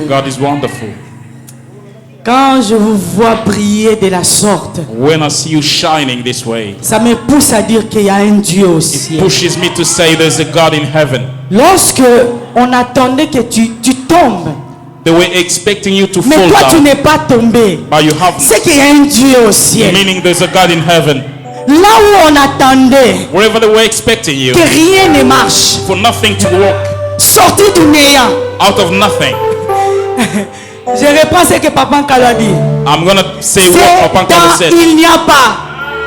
God is wonderful. Quand je vous vois briller de la sorte, When I see you shining this way, ça me pousse à dire qu'il y a un Dieu au ciel. it pushes me to say there's a God in heaven. Lorsque on attendait que tu tombes, They were expecting you to mais fall toi tu down, n'es pas tombé, but you haven't. c'est qu'il y a un Dieu au ciel. Meaning there's a God in heaven. Là où on attendait Wherever they were expecting you, que rien ne marche, for nothing to work, sorti du néant. out of nothing. Je reprends ce que Papa Nkalo a dit. I'm gonna say C'est what Papa Nkalo dans said. il n'y a pas.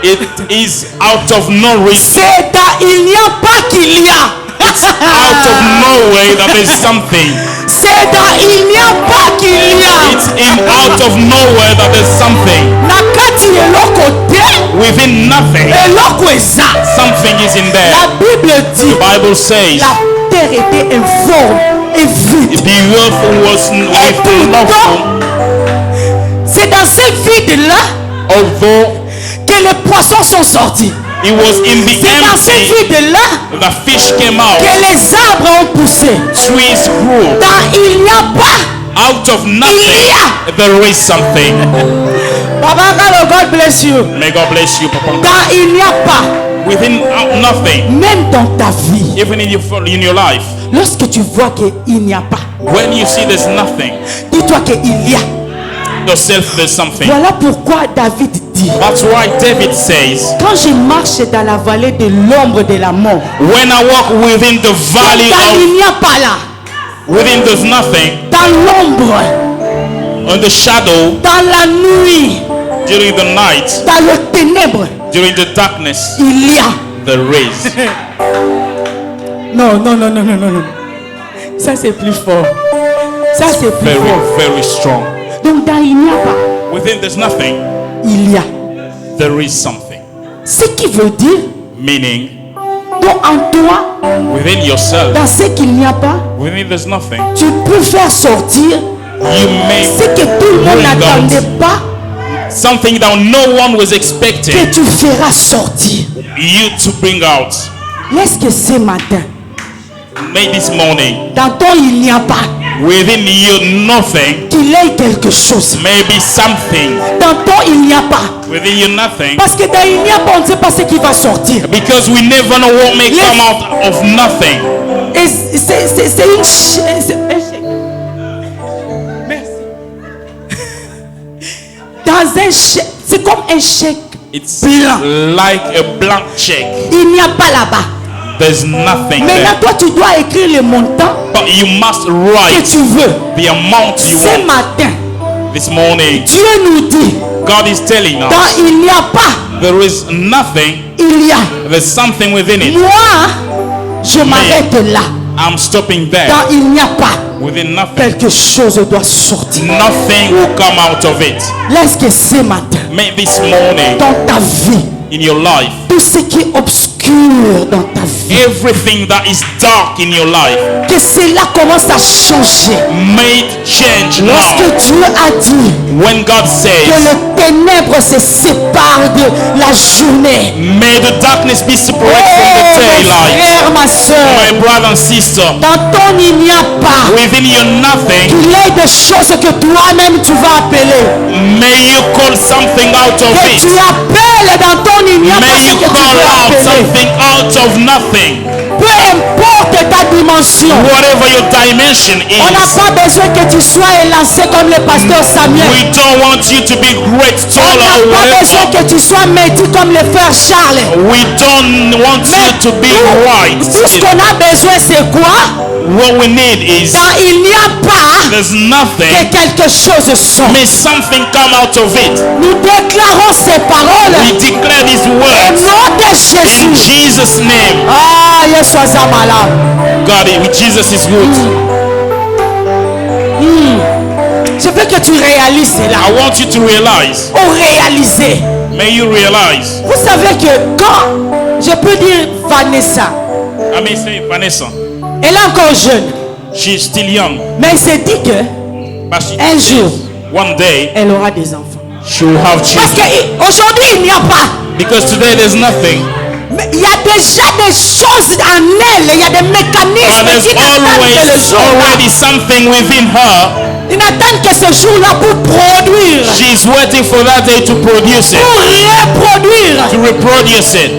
It is out of no reason. C'est dans il n'y a pas qu'il y a. Out of no way that there's something. C'est dans il n'y a pas qu'il y a. It's in out of nowhere that there's something. Nakati eloko te, Within nothing, eloko eza. something is in there. La Bible dit The Bible says la terre était informe et vide. the earth was with nothing. C'est dans ce vide-là Although que les poissons sont sortis. it was in the C'est dans ce empty vide-là that fish came out. que les arbres ont poussé. Trees grew. Dans il n'y a pas, Out of nothing, there is something. Baba Nkalo, God bless you. May God bless you, Papa. Dans il n'y a pas, Within nothing, même dans ta vie, even in your life, lorsque tu vois qu'il n'y a pas, when you see there's nothing, dis-toi qu'il y a. yourself there's something. Voilà pourquoi David dit, That's why David says, quand je marche dans la vallée de l'ombre de la mort, when I walk within the valley quand il of, n'y a pas là, within there's nothing, dans l'ombre, on the shadow, dans la nuit, during the night, dans le ténèbre, during the darkness, il y a. there is. Non, non, non, non, non, non, non. Ça c'est plus fort. Ça c'est plus Very, fort. very strong. Donc dans il n'y a pas, Within there's nothing, il y a. there is something. Ce qui veut dire, Meaning, donc en toi, within yourself, dans ce qu'il n'y a pas, within there's nothing, tu peux faire sortir you may ce que tout le monde bring n'attendait out pas, something that no one was que expecting tu feras sortir. you to bring out. Est-ce que ce matin, May this morning, dans ton il n'y a pas, within you nothing, qu'il ait quelque chose. maybe something. Dans ton il n'y a pas. Within you nothing, Parce que dans il n'y a pas, on ne sait pas ce qui va sortir. because we never know what may come out of nothing. Et c'est une c'est un chèque. Merci. Dans un chèque, c'est comme un chèque. It's Blanc. like a blank check. Il n'y a pas là-bas. There's nothing Maintenant, there. toi, tu dois écrire le montant But you must que write tu veux. the amount you Ce want. matin, This morning, Dieu nous dit, God is telling dans us il n'y a pas, there is nothing, il y a. there's something within it. Moi, je m'arrête là. I'm stopping there. Dans il n'y a pas, Within nothing, quelque chose doit sortir. nothing will come out of it. Laisse que ce matin, May this morning, dans ta vie, in your life, tout ce qui est obscur dans ta vie, everything that is dark in your life, que cela commence à changer. may it change Lorsque now. Dieu a dit When God que says, les ténèbres se séparent de la journée. may the darkness be Oh, separated from the mon daylight. frère, ma soeur, My brother and sister, dans ton il n'y a pas. within your nothing, Il y a des choses que toi-même tu vas appeler. may you call something out of Que tu it. appelles dans ton il n'y a pas May ce you que tu call veux out appeler. something out of nothing. Peu importe ta dimension. Whatever your dimension On n'a is, pas besoin que tu sois élancé comme le pasteur Samuel. we don't want you to be great, On tall, n'a or pas besoin whatever. que tu sois métis comme le frère Charles. We don't want you to be white. Tout ce qu'on a besoin, c'est quoi? What we need is, Quand il n'y a pas, there's que nothing, quelque chose sorte. may something come out of it. Nous déclarons ces paroles We declare these au words nom de in Jésus. Jesus' name. Ah, Yeshua Zamala. God, Jesus is good. Je veux que tu réalises cela. I want you to realize, Ou réaliser. may you realize, Vous savez que quand je peux dire Vanessa, I may say Vanessa, elle est encore jeune, she's still young, mais elle s'est dit que but she un jour, one day elle aura des enfants. she will have Parce children. qu'aujourd'hui, il n'y a pas. Because today there's nothing, Mais il y a déjà des choses en elle, il y a des but mécanismes there's qui attendent que le always jour already something within her Il n'attend que ce jour-là pour produire, She's waiting for that day to produce it, pour reproduire. to reproduce it.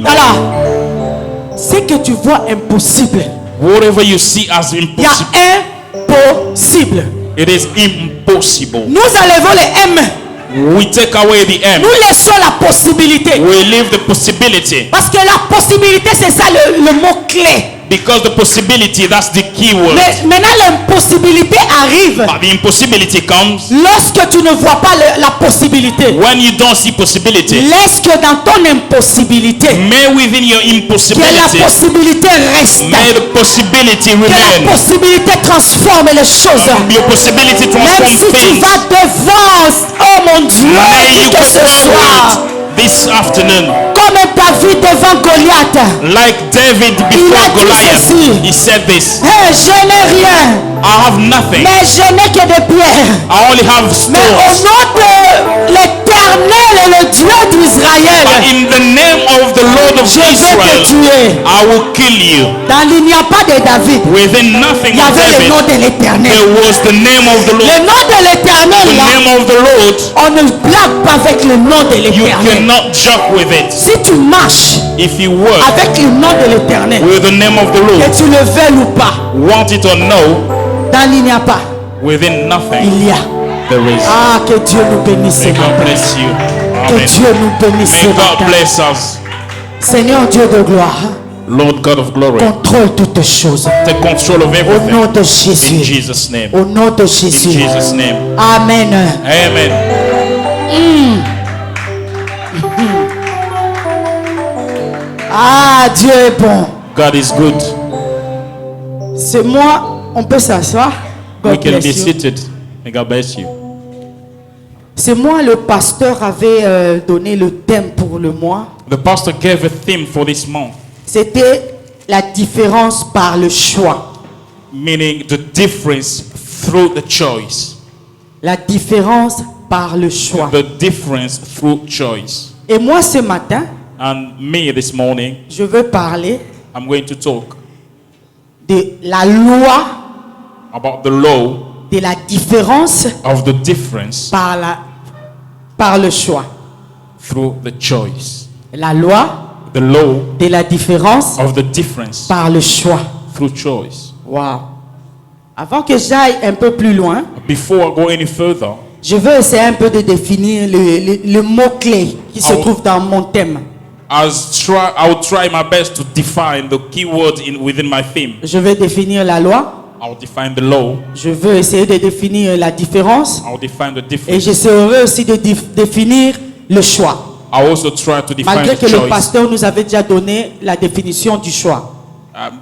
Voilà. Ce que tu vois impossible, Whatever you see as il y a impossible, impossible. it is impossible. Nous enlevons les M. We take away the M. Nous laissons la possibilité. We leave the possibility. Parce que la possibilité, c'est ça le mot-clé. Because the possibility, that's the key word. Mais maintenant, l'impossibilité arrive But the impossibility comes lorsque tu ne vois pas la possibilité. when you don't see possibility. Laisse que dans ton impossibilité, May within your que la impossibility, possibilité reste. may the possibility Que la remain. possibilité transforme les choses. Your possibility Même transform si tu things. vas devant, oh mon Dieu, May dis you que go ce soir, forward this afternoon. comme David devant Goliath, Like David Il a before dit Goliath, ceci. he said this: hey, je n'ai rien, I have nothing. mais je n'ai que des pierres. I only have Mais au stones. nom de l'Éternel et le Dieu d'Israël, But in the name of the Lord of je vais te Israel, tuer. I will kill you. Dans il n'y a pas de David, Within nothing il y of avait le nom David, de l'Éternel. there was the name of the Le Lord. nom de l'Éternel, The là, name of the Lord, on ne blague pas avec le nom de you l'Éternel. cannot joke with it. Si tu marches If you work avec le nom de l'Éternel, with the name of the que Lord, tu le veuilles ou pas, want it or no, dans il n'y a pas, within nothing il y a. there is. Ah, que Dieu nous bénisse. May God bless you. Que Amen. Dieu nous bénisse. May ce God matin. bless us. Seigneur Dieu de gloire, Lord God of glory, contrôle toutes choses. take control of Au everything. nom de In Jésus. Jesus' name. Au nom de In Jésus. Jesus' name. Amen. Amen. Ah, Dieu est bon. God is good. C'est moi, on peut s'asseoir. We God can be bless you. seated. May God bless you. C'est moi, le pasteur avait donné le thème pour le mois. The pastor gave a theme for this month, C'était la différence par le choix. meaning the difference through the choice. La différence par le choix. The difference through choice. Et moi, ce matin, And me this morning, je veux parler I'm going to talk de la loi, about the law de la différence of the difference par le choix. through the choice. La loi The law de la différence of the difference par le choix. through choice. Wow. Avant que j'aille un peu plus loin, Before I go any further, je veux essayer un peu de définir le mot-clé qui se Ah ouais. trouve dans mon thème. I will try my best to define the keywords within my theme. Je vais définir la loi. I'll define the law. Je veux essayer de définir la différence. I'll define the Et difference. j'essaierai aussi de définir le choix. I'll also try to define Malgré the que le choice. pasteur nous avait déjà donné la définition du choix.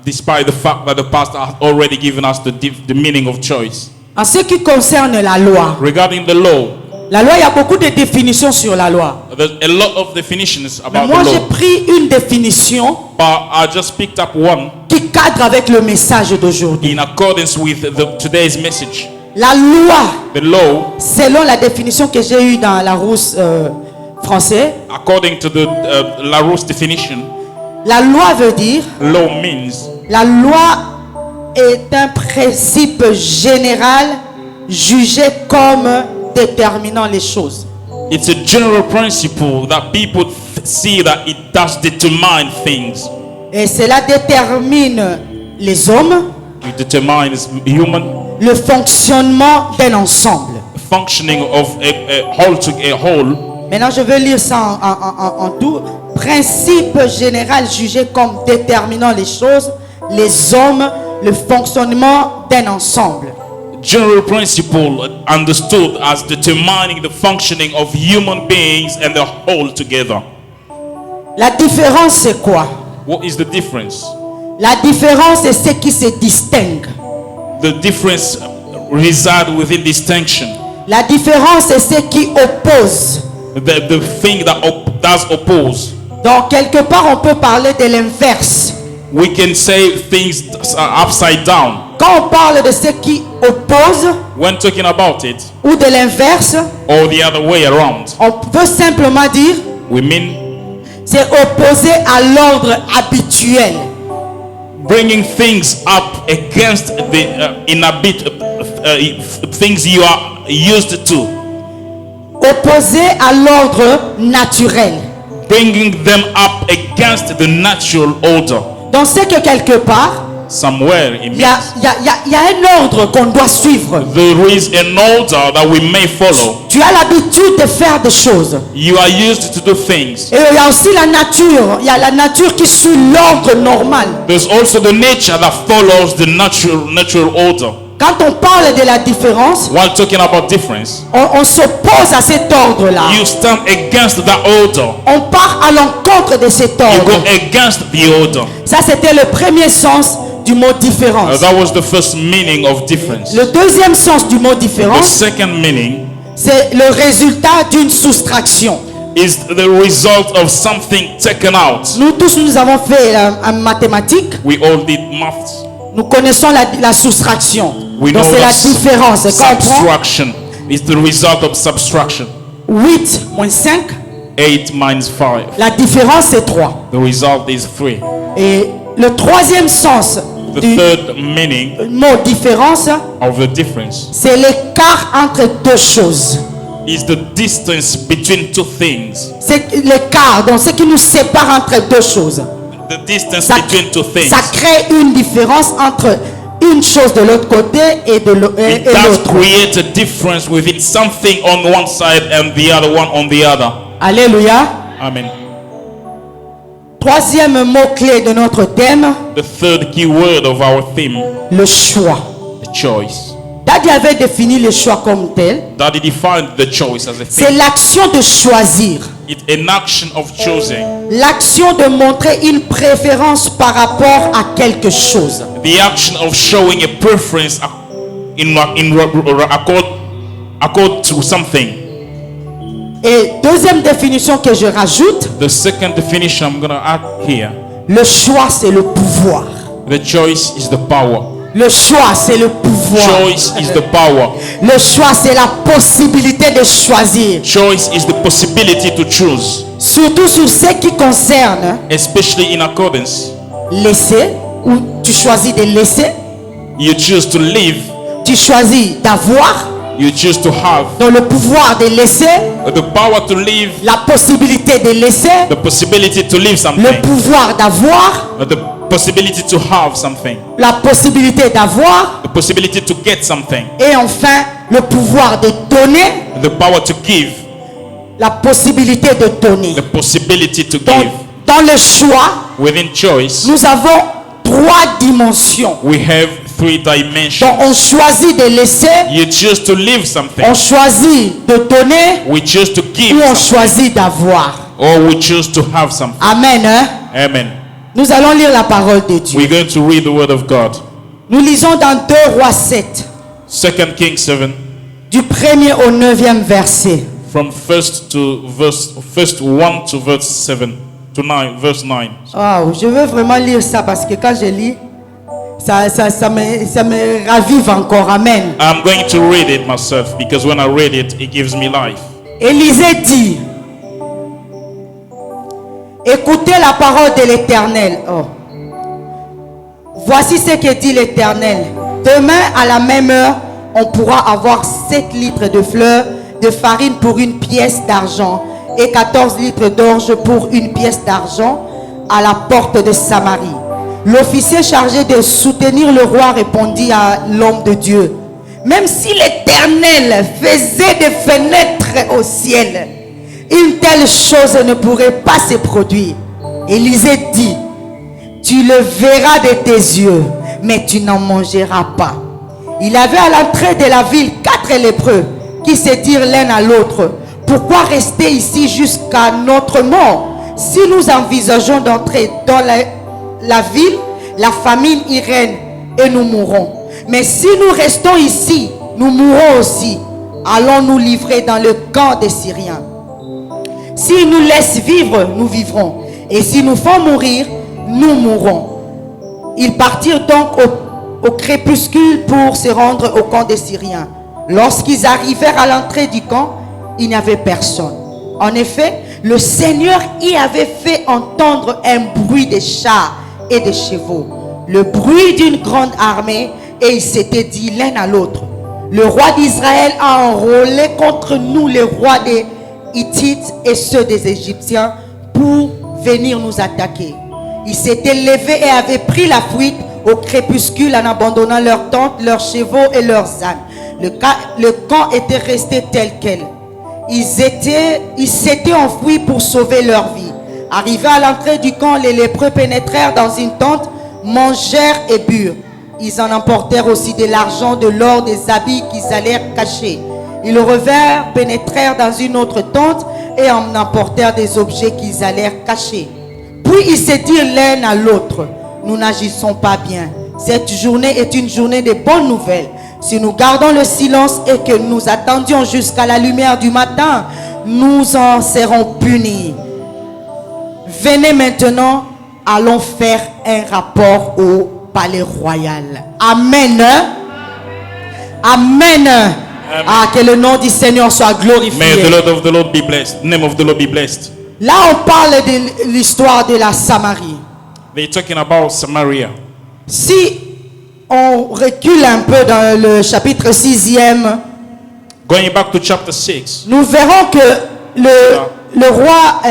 Despite the fact that the pastor has already given us the meaning of choice. En ce qui concerne la loi, Regarding the law, il y a beaucoup de définitions sur la loi. there's a lot of definitions Mais about moi, the j'ai law. pris une définition But I just picked up one qui cadre avec le message d'aujourd'hui. in accordance with today's message. La loi, The law, selon la définition que j'ai eue dans la Rousse français, according to the Larousse definition, la loi veut dire, law means la loi est un principe général jugé comme déterminant les choses. it's a general principle that people see that it does determine things. Et cela détermine les hommes, It determines human le fonctionnement d'un ensemble. functioning of a whole. Maintenant, je vais lire ça en tout. Principe général jugé comme déterminant les choses, les hommes, le fonctionnement d'un ensemble. General principle understood as determining the functioning of human beings and the whole together. La différence, c'est quoi? What is the difference? La différence, c'est ce qui se distingue. The difference resides within distinction. La différence, c'est ce qui oppose. The thing that does oppose. Donc, quelque part, on peut parler de l'inverse. We can say things are upside down. Quand on parle de ce qui oppose When talking about it, ou de l'inverse, or the other way around, on peut simplement dire we mean c'est opposé à l'ordre habituel. bringing things up against the things you are used to, opposé à l'ordre naturel. bringing them up against the natural order. Donc c'est que quelque part, Somewhere in il y a un ordre qu'on doit suivre. there is an order that we may follow. Tu as l'habitude de faire des choses. You are used to do things. Et il y a aussi la nature. Il y a la nature qui suit l'ordre normal. There's also the nature that follows the natural order. Quand on parle de la différence, While talking about difference, on s'oppose à cet ordre-là. you stand against that order. On part à l'encontre de cet You go ordre. against the order. Ça, c'était le premier sens du mot différence. That was the first meaning of difference. Le deuxième sens du mot The différence, second meaning c'est le résultat d'une soustraction. is the result of something taken out. Nous tous, nous avons fait en mathématiques. We all did maths. Nous connaissons la soustraction. We Donc know c'est la that différence. Quand on prend subtraction is the result of subtraction. 8 moins 5, 8 minus 5. la différence c'est 3. The result is 3. Et le troisième sens The du third meaning mot différence, of the difference c'est l'écart entre deux choses. is the distance between two things. C'est l'écart, donc ce qui nous sépare entre deux choses. The distance Ça, between two things. ça crée une différence entre une chose de l'autre côté et de It does l'autre. create a difference within something on one side and the other one on the other. Alléluia. Amen. Troisième mot-clé de notre thème, The third key word of our theme, le choix. the choice. Daddy avait défini le choix comme tel. Daddy defined the choice as a C'est thing. l'action de choisir. It's an action of choosing. L'action de montrer une préférence par rapport à quelque chose. The action of showing a preference accord to something. Et deuxième définition que je rajoute, The second definition I'm going to add here, le choix c'est le pouvoir. the choice is the power. Le choix c'est le pouvoir. Choice is the power. Le choix c'est la possibilité de choisir. Choice is the possibility to choose, Surtout sur ce qui concerne especially in accordance. laisser, ou tu choisis de laisser, You choose to live, tu choisis d'avoir, you choose to have dans le pouvoir de laisser, the power to live, la possibilité de laisser, the possibility to live le something, pouvoir d'avoir, the possibility to have something, la possibilité d'avoir, the possibility to get something, et enfin le pouvoir de donner, the power to give, la possibilité de donner. the possibility to Donc, give. dans le choix, Within choice, nous avons 3 dimensions. we have 3 dimensions. Donc, on choisit de laisser, You choose to live something, on choisit de donner, we choose to give ou on something, choisit d'avoir. or we choose to have something. Amen. Hein? Amen. Nous allons lire la parole de Dieu. We're going to read the word of God. Nous lisons dans 2 Rois 7, 2 Kings 7, du 1er au 9e verset. from first 1 to verse 7 to 9, verse 9. Oh, je veux vraiment lire ça parce que quand je lis, ça me ravive encore. Amen. I'm going to read it myself because when I read it, it gives me life. Élisée dit, écoutez la parole de l'Éternel. Oh. Voici ce que dit l'Éternel. Demain à la même heure, on pourra avoir 7 litres de fleurs de farine pour une pièce d'argent et 14 litres d'orge pour une pièce d'argent à la porte de Samarie. L'officier chargé de soutenir le roi répondit à l'homme de Dieu, même si l'Éternel faisait des fenêtres au ciel, une telle chose ne pourrait pas se produire. Élisée dit, tu le verras de tes yeux, mais tu n'en mangeras pas. Il avait à l'entrée de la ville 4 lépreux qui se dirent l'un à l'autre, pourquoi rester ici jusqu'à notre mort? Si nous envisageons d'entrer dans la ville, la famine y règne et nous mourrons. Mais si nous restons ici, nous mourrons aussi. Allons nous livrer dans le camp des Syriens. S'ils nous laissent vivre, nous vivrons. Et s'ils nous font mourir, nous mourrons. Ils partirent donc au crépuscule pour se rendre au camp des Syriens. Lorsqu'ils arrivèrent à l'entrée du camp, il n'y avait personne. En effet, le Seigneur y avait fait entendre un bruit de chars et de chevaux, le bruit d'une grande armée, et ils s'étaient dit l'un à l'autre, Le roi d'Israël a enrôlé contre nous les rois des Hittites et ceux des Égyptiens pour venir nous attaquer. Ils s'étaient levés et avaient pris la fuite au crépuscule en abandonnant leurs tentes, leurs chevaux et leurs ânes. Le camp était resté tel quel. Ils s'étaient enfuis pour sauver leur vie. Arrivés à l'entrée du camp, les lépreux pénétrèrent dans une tente, mangèrent et burent. Ils en emportèrent aussi de l'argent, de l'or, des habits qu'ils allèrent cacher. Ils revinrent, pénétrèrent dans une autre tente et en emportèrent des objets qu'ils allèrent cacher. Puis ils se dirent l'un à l'autre: nous n'agissons pas bien. Cette journée est une journée de bonnes nouvelles. Si nous gardons le silence et que nous attendions jusqu'à la lumière du matin, nous en serons punis. Venez maintenant, allons faire un rapport au palais royal. Amen. Amen. Amen. Ah, que le nom du Seigneur soit glorifié. May the Lord of the Lord be blessed. Name of the Lord be blessed. Là, on parle de l'histoire de la Samarie. They're talking about Samaria. Si on recule un peu dans le chapitre 6e, Going back to chapter 6, nous verrons que le roi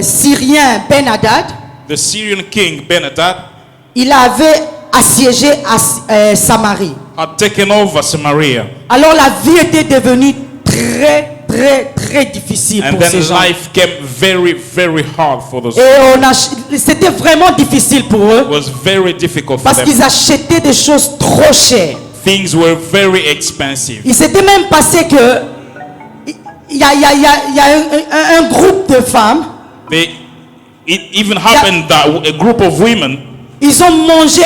syrien Ben-Hadad, the Syrian king Ben-Hadad il avait assiégé Samarie. had taken over Samaria. Alors la vie était devenue très difficile And pour ces then gens. life came very hard for those. Et c'était vraiment difficile pour eux It was very difficult for parce them. qu'ils achetaient des choses trop chères. Things were very expensive. Il s'était même passé que il y a un groupe de femmes, It even happened that a group of women elles ont mangé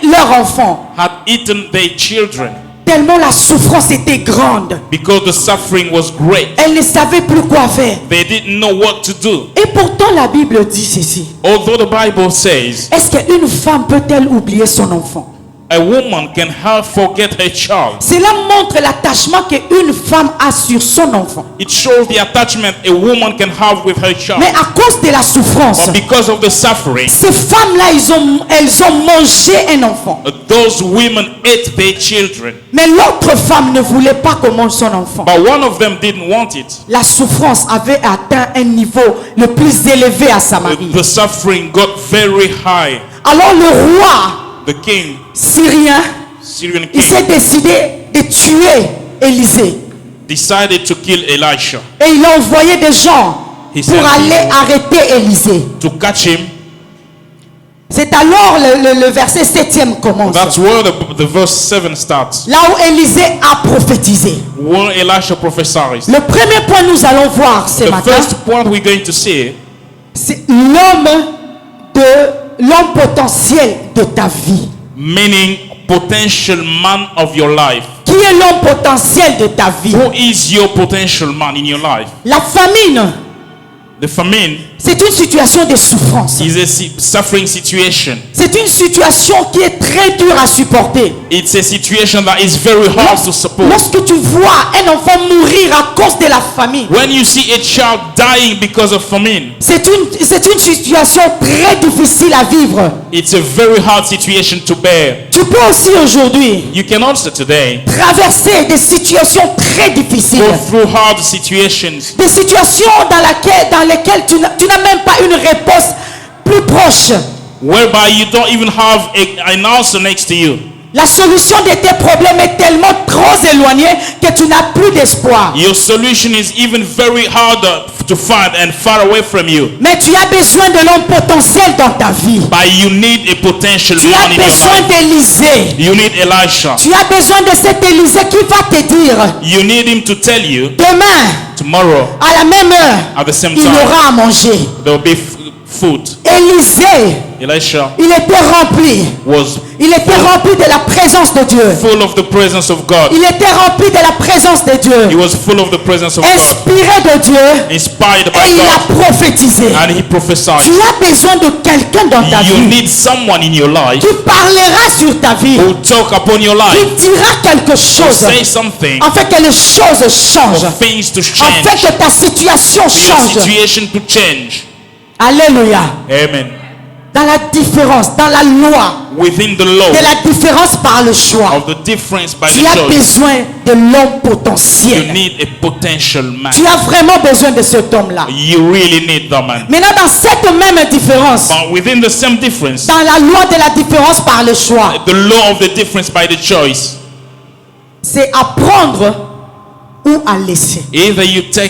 leur enfant. had eaten their children Tellement la souffrance était grande. because the suffering was great. Elles ne savaient plus quoi faire. They didn't know what to do. Et pourtant la Bible dit ceci. Although the Bible says Est-ce qu'une femme peut-elle oublier son enfant? a woman can forget her child, Cela montre l'attachement qu'une femme a sur son enfant. it shows the attachment a woman can have with her child. Mais à cause de la souffrance, But because of the suffering, ces femmes-là, elles ont mangé un enfant. those women ate their children. Mais l'autre femme ne voulait pas qu'on mange son enfant. But one of them didn't want it. La souffrance avait atteint un niveau le plus élevé à Samarie. The suffering got very high. Alors le roi The king, syrien, Syrian il s'est king, décidé de tuer Élisée. decided to kill Elisha, Et il a envoyé des gens He pour sent aller arrêter Élisée. to catch him. C'est alors le verset 7e commence. That's where the verse 7 starts. Là où Élisée a prophétisé. Where Elisha prophesies. Le premier point nous allons voir ce The matin, first point we're going to see c'est l'homme potentiel de ta vie. meaning potential man of your life. Qui est l'homme potentiel de ta vie? Who is your potential man in your life? La famine, The famine c'est une situation de souffrance. is a suffering situation. C'est une situation qui est très dure à supporter. It's a situation that is very hard to support. Lorsque tu vois un enfant mourir à cause de la famine, When you see a child dying because of famine, c'est une situation très difficile à vivre. it's a very hard situation to bear. Tu peux aussi aujourd'hui You can also today traverser des situations très difficiles. go through hard situations, Des situations dans lesquelles tu n'as même pas une réponse plus proche. whereby you don't even have an answer next to you. La solution de tes problèmes est tellement trop éloignée que tu n'as plus d'espoir. Your solution is even very harder to find and far away from you. Mais tu as besoin de l'homme potentiel dans ta vie. But you need a potential Tu as man in your besoin life. d'Élisée. You need Elisha. Tu as besoin de cet Élisée qui va te dire, You need him to tell you demain, tomorrow à la même heure, at the same il y time aura à manger. there will be food. Élisée, Elisha il était rempli. was Il était rempli de la présence de Dieu. full of the presence of God. Il était rempli de la présence de He Dieu. was full of the presence of God, Inspiré de Dieu. inspired Et by il a God, prophétisé. and he prophesied. Tu as besoin de quelqu'un dans ta You vie need someone in your life qui parlera sur ta vie, who talk upon your life, qui dira quelque who chose, say something afin que les choses changent, for things to afin change, que ta situation for your change. situation to change. Alléluia. Amen. dans la différence, dans la loi, within the law de la différence par le choix. of the difference by Tu the as choice. besoin de l'homme You potentiel. need a potential man. Tu as vraiment besoin de cet homme-là. You really need that man. Maintenant, dans cette même différence, But within the same difference, dans la loi de la différence par le choix, the law of the difference by the choice, c'est à prendre ou à laisser. either you take